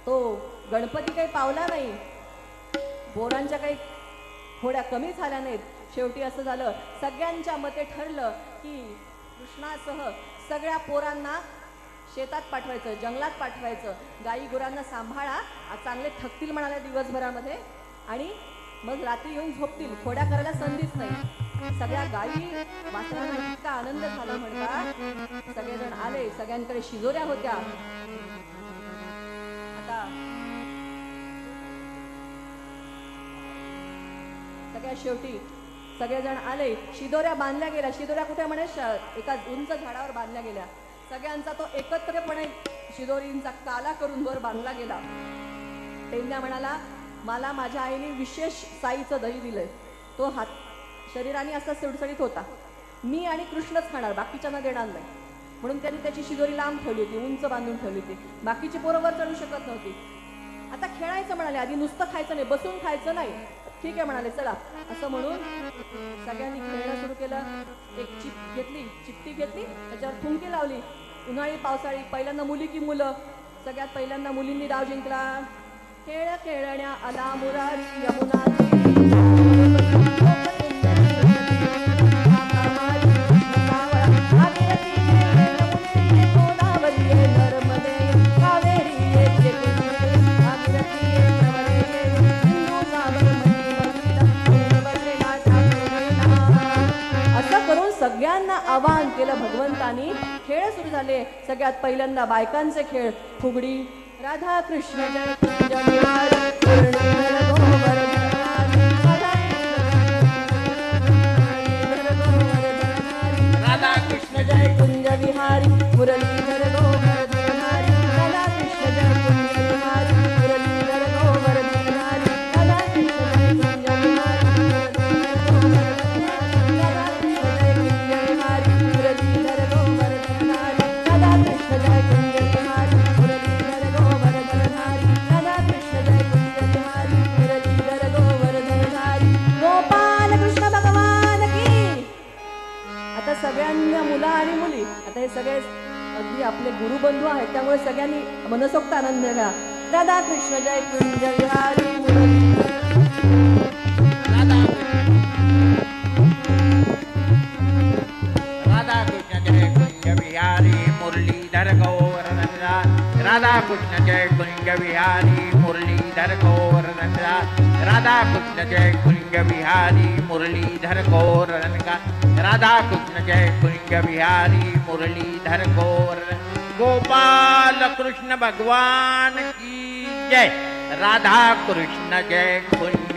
तो गणपती काही पावला नाही, पोरांच्या काही थोड्या कमी झाल्या नाहीत. शेवटी असं झालं, सगळ्यांच्या मते ठरलं की कृष्णासह सगळ्या पोरांना शेतात पाठवायचं, जंगलात पाठवायचं. गाई गुरांना सांभाळा, चांगले थकतील म्हणाले दिवसभरामध्ये, आणि मग रात्री येऊन झोपतील, खोड्या करायला संधीच नाही. सगळ्या गाई वासरांना इतका आनंद झाला म्हणतात. सगळेजण आले, सगळ्यांकडे शिजोऱ्या होत्या. आता सगळ्या शेवटी सगळेजण आले, शिदोऱ्या बांधल्या गेल्या. शिदोऱ्या कुठे म्हणे, एका उंच झाडावर बांधल्या गेल्या. सगळ्यांचा तो एकत्रपणे शिदोरींचा काला करून वर बांधला गेला. टेंड्या म्हणाला, मला माझ्या आईने विशेष साईचं दही दिलंय, तो हात शरीराने असा सुडसुडीत होता, मी आणि कृष्णच खाणार, बाकीच्यांना देणार नाही. म्हणून त्यांनी त्याची शिदोरी लांब ठेवली होती, उंच बांधून ठेवली होती. बाकीची पोरं वर चढू शकत नव्हती. आता खेळायचं म्हणाले, आधी नुसतं खायचं नाही, बसून खायचं नाही. ठीक आहे म्हणाले, चला असं म्हणून सगळ्यांनी खेळणं सुरू केलं. एक चिठ्ठी घेतली, त्याच्यावर थुंकी लावली. उन्हाळी पावसाळी, पहिल्यांदा मुली की मुलं, सगळ्यात पहिल्यांदा मुलींनी डाव जिंकला. खेळ खेळण्या आला मुरारी यमुना सगळ्यांना आवाहन केलं भगवंतानी. खेळ सुरू झाले. सगळ्यात पहिल्यांदा बायकांचे खेळ, फुगडी. राधा कृष्ण जय कुंज विहारी मुरलीधर गोवर्धनहारी. राधा कृष्ण जय कुंज विहारी मुरलीधर गोवर्धनहारी. राधा कृष्ण जय कुंज विहारी मुरलीधर गोवर्धनहारी. राधा कृष्ण जय कुंज सगळ्यांना मुलं आणि मुली. आता हे सगळे अगदी आपले गुरुबंधू आहेत, त्यामुळे सगळ्यांनी मनसोक्त आनंद घ्या. राधा कृष्ण जय कुंज विहारी राधा कृष्ण जय कुंज विहारी मुरलीधर गोवर्धनहारी. राधा कृष्ण जय कुंज विहारी मुरलीधर गोवर्धनहारी. राधा कृष्ण जय कुंज विहारी मुरलीधर गोवर्धनहारी. राधा कृष्ण जय कुंज विहारी मुरलीधर गोवर्धन. गोपाल कृष्ण भगवान की जय. राधा कृष्ण जय कुंज